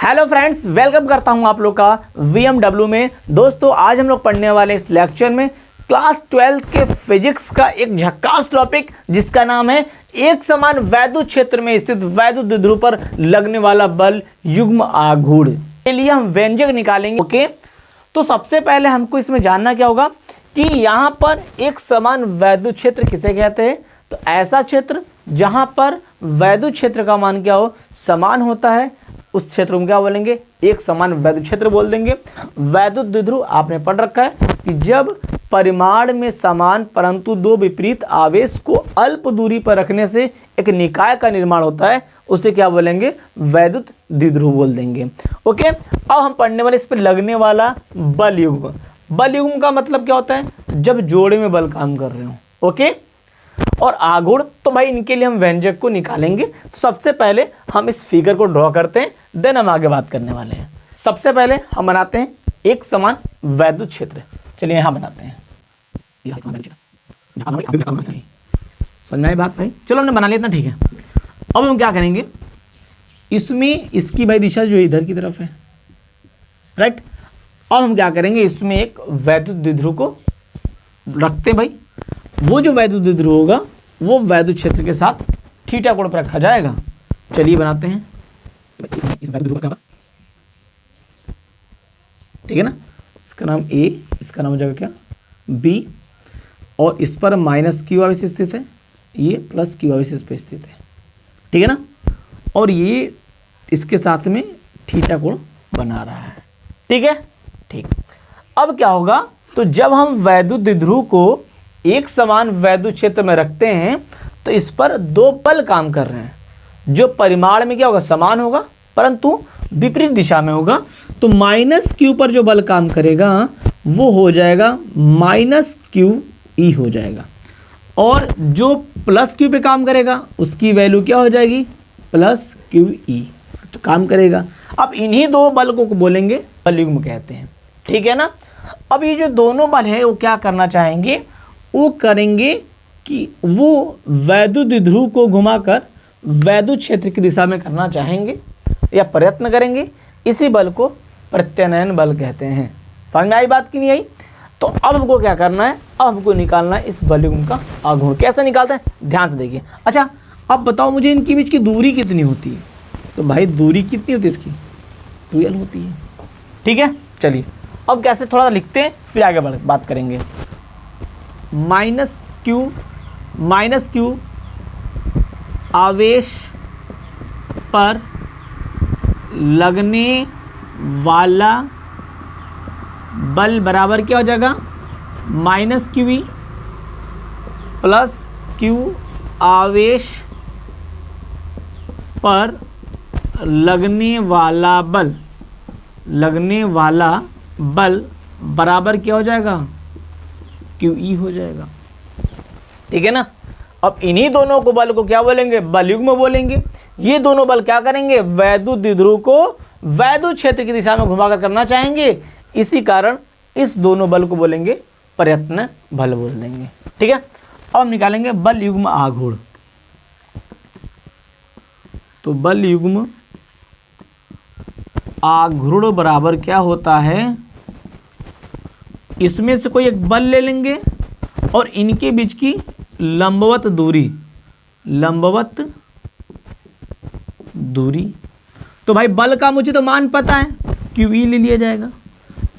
Hello friends, welcome करता हूं आप लोग का VMW में। दोस्तों आज हम लोग पढ़ने वाले इस लेक्चर में क्लास 12th के फिजिक्स का एक झक्कास टॉपिक जिसका नाम है एक समान वैद्युत क्षेत्र में स्थित वैद्युत द्विध्रुव पर लगने वाला बल युग्म आघूर्ण के लिए हम व्यंजक निकालेंगे। ओके, तो सबसे पहले हमको इसमें जानना क्या होगा कि यहाँ पर एक समान वैद्युत क्षेत्र किसे कहते हैं। तो ऐसा क्षेत्र जहाँ पर वैद्युत क्षेत्र का मान क्या हो, समान होता है, उस क्षेत्र को क्या बोलेंगे, एक समान वैद्युत क्षेत्र बोल देंगे। वैद्युत द्विध्रुव आपने पढ़ रखा है कि जब परिमाण में समान परंतु दो विपरीत आवेश को अल्प दूरी पर रखने से एक निकाय का निर्माण होता है, उसे क्या बोलेंगे, वैद्युत द्विध्रुव बोल देंगे। ओके, अब हम पढ़ने वाले इस पर लगने वाला बल युग्म। बल युग्म का मतलब क्या होता है, जब जोड़े में बल काम कर रहे हो। ओके, और आघूर्ण, तो भाई इनके लिए हम व्यंजक को निकालेंगे। तो सबसे पहले हम इस फिगर को ड्रॉ करते हैं, देन हम आगे बात करने वाले हैं। सबसे पहले हम बनाते हैं एक समान वैद्युत क्षेत्र। चलिए यहाँ बनाते हैं, समझ में आई बात भाई? चलो हमने बना लिया इतना, ठीक है। अब हम क्या करेंगे, इसमें इसकी भाई दिशा जो इधर की तरफ है, राइट। अब हम क्या करेंगे, इसमें एक वैद्युत द्विध्रुव को रखते हैं भाई। वो जो वैद्युत द्विध्रुव होगा वो वैद्युत क्षेत्र के साथ थीटा कोण पर रखा जाएगा। चलिए बनाते हैं इस वैद्युत द्विध्रुव का, ठीक है ना। इसका नाम A, इसका नाम हो जाएगा क्या, B, और इस पर माइनस क्यू आवेश स्थित है, ये प्लस क्यू आवेश इस पर स्थित है, ठीक है ना। और ये इसके साथ में थीटा कोण बना रहा है, ठीक है। ठीक, अब क्या होगा, तो जब हम वैद्युत द्विध्रुव को एक समान वैद्युत क्षेत्र में रखते हैं तो इस पर दो बल काम कर रहे हैं जो परिमाण में क्या होगा, समान होगा परंतु विपरीत दिशा में होगा। तो माइनस क्यू पर जो बल काम करेगा वो हो जाएगा माइनस क्यू ई हो जाएगा, और जो प्लस क्यू पे काम करेगा उसकी वैल्यू क्या हो जाएगी, प्लस क्यू ई, तो काम करेगा। अब इन्हीं दो बल को बोलेंगे बल युग्म कहते हैं, ठीक है ना। अब ये जो दोनों बल है वो क्या करना चाहेंगे, वो करेंगे कि वो वैद्युत द्विध्रुव को घुमाकर वैद्युत क्षेत्र की दिशा में करना चाहेंगे या प्रयत्न करेंगे। इसी बल को प्रत्यानयन बल कहते हैं। समझ में आई बात कि नहीं आई? तो अब हमको क्या करना है, अब हमको निकालना है इस बल युग्म का आघूर्ण। कैसे निकालते हैं, ध्यान से देखिए। अच्छा, अब बताओ मुझे इनके बीच की दूरी कितनी होती है। तो भाई दूरी कितनी होती है इसकी, 2l होती है, ठीक है। चलिए अब कैसे थोड़ा लिखते हैं, फिर आगे बात करेंगे। माइनस क्यू आवेश पर लगने वाला बल बराबर क्या हो जाएगा, minus Q E plus Q आवेश पर लगने वाला बल बराबर क्या हो जाएगा, क्यू ई हो जाएगा, ठीक है ना। अब इन्हीं दोनों को बल को क्या बोलेंगे, बल युग्म बोलेंगे। ये दोनों बल क्या करेंगे, वैद्युत द्विध्रुव को वैद्युत क्षेत्र की दिशा में घुमाकर करना चाहेंगे। इसी कारण इस दोनों बल को बोलेंगे प्रयत्न बल बोल देंगे, ठीक है। अब हम निकालेंगे बल युग्म आघूर्ण। तो बल युग्म आघूर्ण बराबर क्या होता है, इसमें से कोई एक बल ले लेंगे और इनके बीच की लंबवत दूरी। तो भाई बल का मुझे तो मान पता है, क्यू ई ले लिया जाएगा।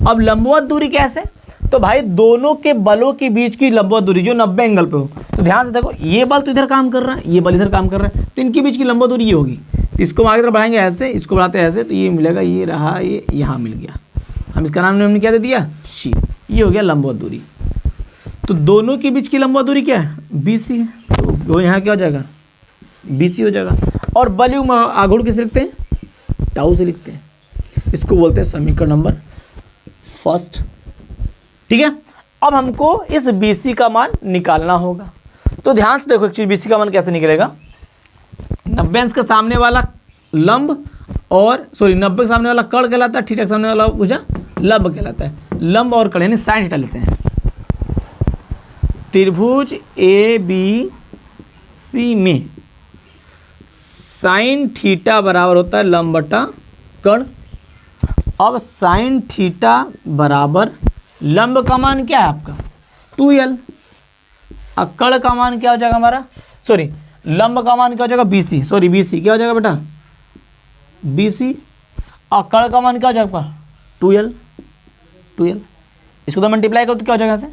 अब लंबवत दूरी कैसे, तो भाई दोनों के बलों के बीच की लंबवत दूरी जो 90 एंगल पे हो। तो ध्यान से देखो, ये बल तो इधर काम कर रहा है, ये बल इधर काम कर रहा है, तो इनके बीच की लंबवत दूरी ये होगी। तो इसको आगे तरफ बढ़ाएंगे ऐसे, इसको बढ़ाते हैं ऐसे, तो ये मिलेगा, ये रहा, ये यहाँ मिल गया। हम इसका नाम हमने क्या दे दिया, शी। ये हो गया लंबवत दूरी। तो दोनों के बीच की लंबवत दूरी क्या है, BC है, तो वो यहाँ क्या हो जाएगा, BC हो जाएगा। और बल युग्म आघूर्ण किसे लिखते हैं, टाउ से लिखते हैं। इसको बोलते हैं समीकरण नंबर फर्स्ट, ठीक है। अब हमको इस BC का मान निकालना होगा। तो ध्यान से देखो एक चीज, BC का मान कैसे निकलेगा, 90 अंश के सामने वाला लंब और 90 के सामने वाला कर्ण कहलाता है, थीटा के सामने वाला भुजा लंब कहलाता है। लंब और कर्ण यानी साइन थीटा लेते हैं। त्रिभुज ABC में साइन थीटा बराबर होता है लंब बटा कण। अब साइन थीटा बराबर लंब का मान क्या है आपका 2l, और कण का मान क्या हो जाएगा हमारा, सॉरी लंब का मान क्या हो जाएगा BC, सॉरी BC क्या हो जाएगा बेटा BC, और कण का मान क्या हो जाएगा 2l, इसको तो मल्टीप्लाई करो तो क्या हो जाएगा यहाँ से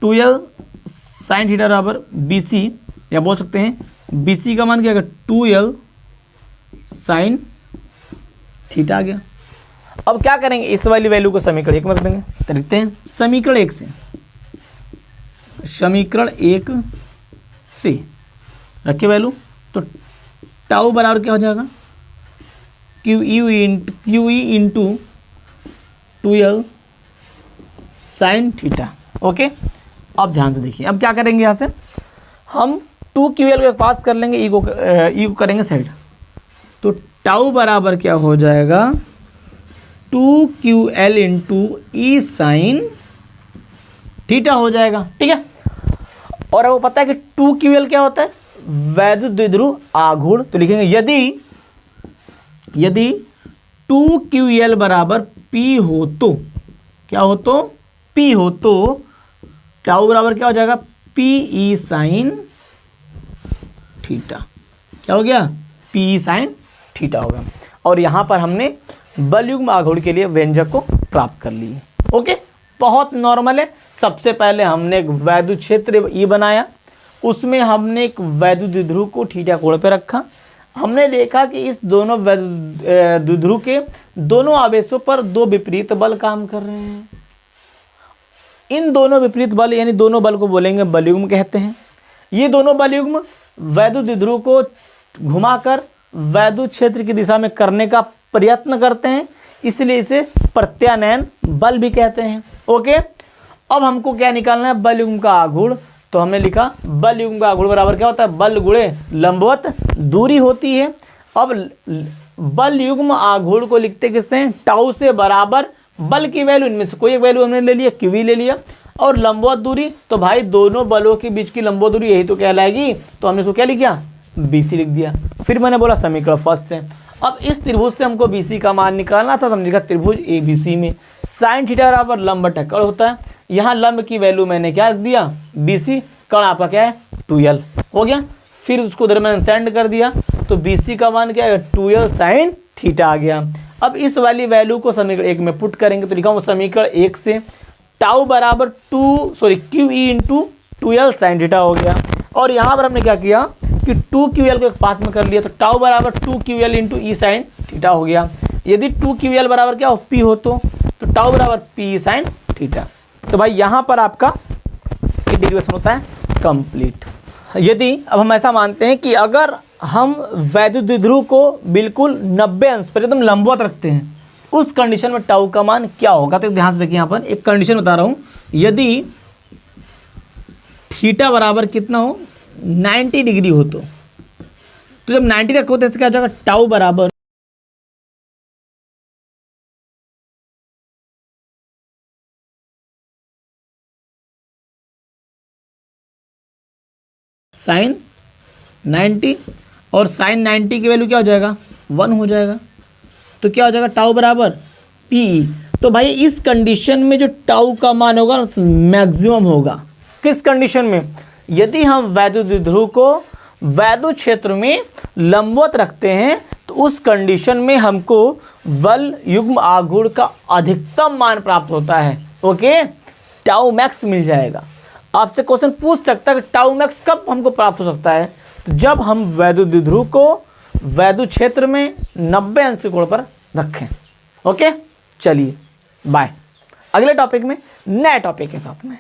2l साइन थीटा बराबर BC, या बोल सकते हैं BC का मान क्या होगा 2l साइन थीटा आ गया। अब क्या करेंगे, इस वाली वैल्यू को समीकरण 1 में रख देंगे। तो लिखते हैं समीकरण 1 से, समीकरण 1 से रखे वैल्यू, तो टाउ बराबर क्या हो जाएगा QE into 2l sine theta. Okay, अब ध्यान से देखिए, अब क्या करेंगे, यहाँ से हम 2QL को पास कर लेंगे, ई को करेंगे साइड, तो टाउ बराबर क्या हो जाएगा 2QL इंटू ई साइन थीटा हो जाएगा। ठीक है, और वो पता है कि 2QL क्या होता है वैद्युत द्विध्रुव आघूर्ण। तो लिखेंगे यदि 2QL बराबर P हो तो, क्या हो तो P हो तो टाउ बराबर क्या हो जाएगा PE साइन थीटा। क्या हो गया PE साइन थीटा होगा। और यहाँ पर हमने बलयुग्म आघूर्ण के लिए व्यंजक को प्राप्त कर लिए। ओके, बहुत नॉर्मल है। सबसे पहले हमने एक वैद्युत क्षेत्र E बनाया, उसमें हमने एक वैद्युत द्विध्रुव को थीटा कोण पे रखा। हमने देखा कि इस दोनों द्विध्रुव के दोनों आवेशों पर दो विपरीत बल काम कर रहे हैं। इन दोनों विपरीत बल यानी दोनों बल को बोलेंगे बलयुग्म कहते हैं। ये दोनों बलयुग्म वैद्युत द्विध्रुव को घुमाकर वैद्युत क्षेत्र की दिशा में करने का प्रयत्न करते हैं, इसलिए इसे प्रत्यानयन बल भी कहते हैं। ओके, अब हमको क्या निकालना है बलयुग्म का आघूर्ण। तो हमने लिखा बलयुग्म का आघूर्ण बराबर क्या होता है बल गुणे लंबवत दूरी होती है। अब बलयुग्म आघूर्ण को लिखते किससे टाउ से बराबर बल की वैल्यू, इनमें से कोई एक वैल्यू हमने ले लिया QV ले लिया, और लंबवत दूरी, तो भाई दोनों बलों के बीच की लंबवत दूरी यही तो कहलाएगी, तो हमने इसको क्या लिख दिया BC लिख दिया। फिर मैंने बोला समीकरण फर्स्ट से, अब इस त्रिभुज से हमको BC का मान निकालना था, तो हमने लिखा त्रिभुज ABC में साइन थीटा बराबर लंब बटा कण होता है। यहाँ लंब की वैल्यू मैंने क्या रख दिया BC, कण आपका क्या है 2l हो गया। फिर उसको उधर मैंने सेंड कर दिया, तो BC का मान क्या है 2l साइन थीटा आ गया। अब इस वाली वैल्यू को समीकरण 1 में पुट करेंगे, तो लिखा हूँ समीकरण 1 से टाउ बराबर QE into 2l sine theta हो गया। और यहाँ पर हमने क्या किया कि 2QL को एक पास में कर लिया, तो टाउ बराबर 2QL इंटू ई साइन थीटा हो गया। यदि 2QL बराबर क्या हो P हो तो टाउ बराबर PE साइन थीटा। तो भाई यहाँ पर आपका डेरिवेशन होता है कंप्लीट। यदि अब हम ऐसा मानते हैं कि अगर हम वैद्युत द्विध्रुव को बिल्कुल 90 अंश पर एकदम लंबवत रखते हैं, उस कंडीशन में टाउ का मान क्या होगा। तो ध्यान से देखिए, यहाँ पर एक कंडीशन बता रहा हूँ, यदि थीटा बराबर कितना हो 90 डिग्री हो तो जब 90 रखो तो क्या हो जाएगा टाउ बराबर साइन 90, और साइन 90 की वैल्यू क्या हो जाएगा 1 हो जाएगा। तो क्या हो जाएगा टाउ बराबर PE। तो भाई इस कंडीशन में जो टाउ का मान होगा मैक्सिमम होगा। किस कंडीशन में, यदि हम वैद्युत द्विध्रुव को वैद्युत क्षेत्र में लंबवत रखते हैं, तो उस कंडीशन में हमको बल युग्म आघूर्ण का अधिकतम मान प्राप्त होता है। ओके, टाउ मैक्स मिल जाएगा। आपसे क्वेश्चन पूछ सकता है कि टाउ मैक्स कब हमको प्राप्त हो सकता है, जब हम वैद्युत द्विध्रुव को वैद्युत क्षेत्र में 90 अंश के कोण पर रखें। ओके, चलिए बाय, अगले टॉपिक में नए टॉपिक के साथ में।